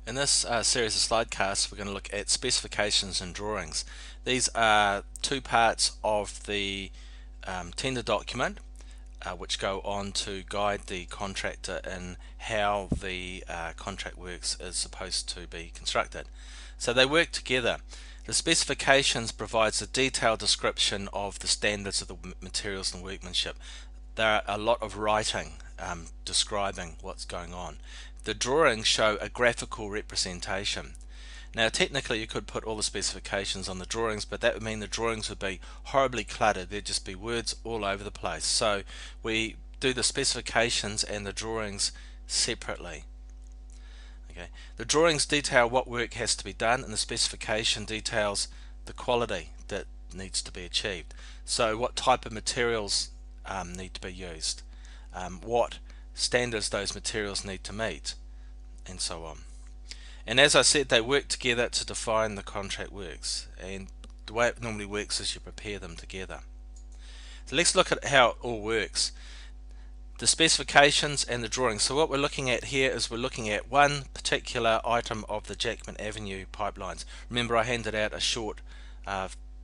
In this series of slide-casts, we're going to look at specifications and drawings. These are two parts of the tender document which go on to guide the contractor in how the contract works is supposed to be constructed. So they work together. The specifications provides a detailed description of the standards of the materials and workmanship. There are a lot of writing describing what's going on. The drawings show a graphical representation. Now technically you could put all the specifications on the drawings, but that would mean the drawings would be horribly cluttered. There'd just be words all over the place. So we do the specifications and the drawings separately. Okay. The drawings detail what work has to be done, and the specification details the quality that needs to be achieved. So what type of materials need to be used, what standards those materials need to meet, and so on. And as I said, they work together to define the contract works, and the way it normally works is you prepare them together. So let's look at how it all works. The specifications and the drawings. So what we're looking at here is we're looking at one particular item of the Jackman Avenue pipelines. Remember, I handed out a short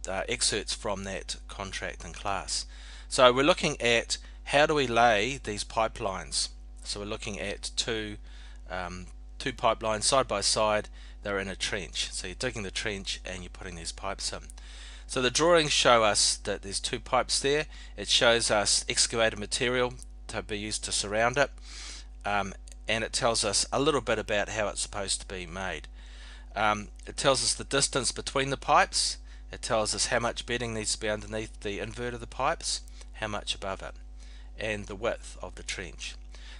excerpts from that contract in class. So we're looking at how do we lay these pipelines. So we're looking at two pipelines side by side. They're in a trench. So you're digging the trench and you're putting these pipes in. So the drawings show us that there's two pipes there. It shows us excavated material to be used to surround it, and it tells us a little bit about how it's supposed to be made. It tells us the distance between the pipes. It tells us how much bedding needs to be underneath the invert of the pipes, how much above it, and the width of the trench.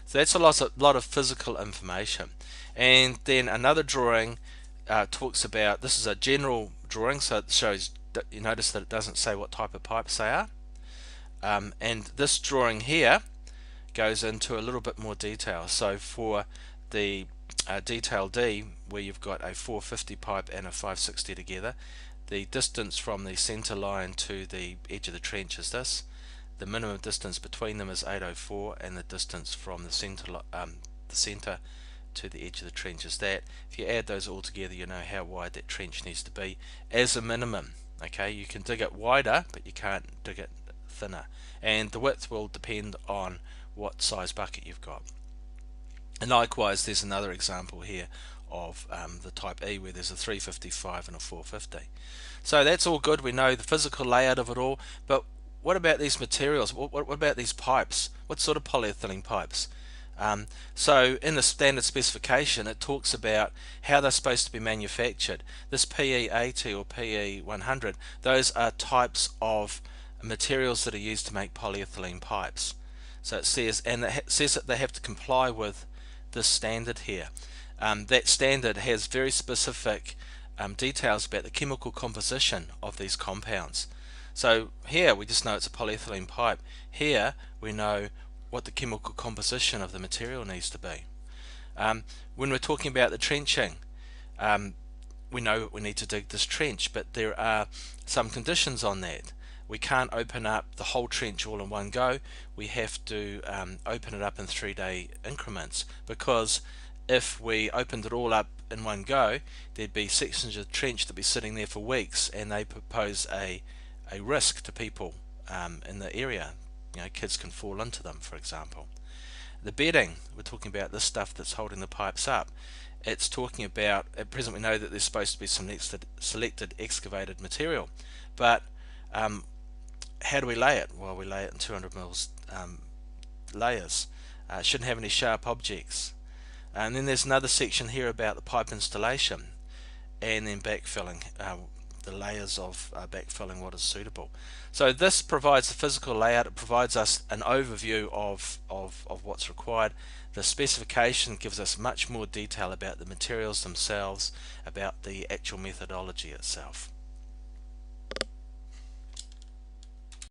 So that's a lot of physical information. And then another drawing talks about, this is a general drawing, so it shows, you notice that it doesn't say what type of pipes they are. And this drawing here goes into a little bit more detail. So for the detail D, where you've got a 450 pipe and a 560 together, the distance from the center line to the edge of the trench is this. The minimum distance between them is 804, and the distance from the center to the edge of the trench is that. If you add those all together, you know how wide that trench needs to be as a minimum. Okay, you can dig it wider, but you can't dig it thinner, and the width will depend on what size bucket you've got. And likewise, there's another example here of the type E, where there's a 355 and a 450. So that's all good. We know the physical layout of it all, but what about these materials? What about these pipes? What sort of polyethylene pipes? So in the standard specification, it talks about how they're supposed to be manufactured. This PE80 or PE100, those are types of materials that are used to make polyethylene pipes. So it says, and it says that they have to comply with this standard here. That standard has very specific details about the chemical composition of these compounds. So here we just know it's a polyethylene pipe. Here we know what the chemical composition of the material needs to be. When we're talking about the trenching, we know we need to dig this trench, but there are some conditions on that. We can't open up the whole trench all in one go. We have to open it up in 3-day increments, because if we opened it all up in one go, there'd be sections of the trench that'd be sitting there for weeks, and they pose a risk to people in the area. You know, kids can fall into them, for example. The bedding, we're talking about this stuff that's holding the pipes up. It's talking about, at present we know that there's supposed to be some selected excavated material, but how do we lay it? Well, we lay it in 200 mils layers. It shouldn't have any sharp objects. And then there's another section here about the pipe installation, and then backfilling, the layers of backfilling what is suitable. So this provides the physical layout. It provides us an overview of what's required. The specification gives us much more detail about the materials themselves, about the actual methodology itself.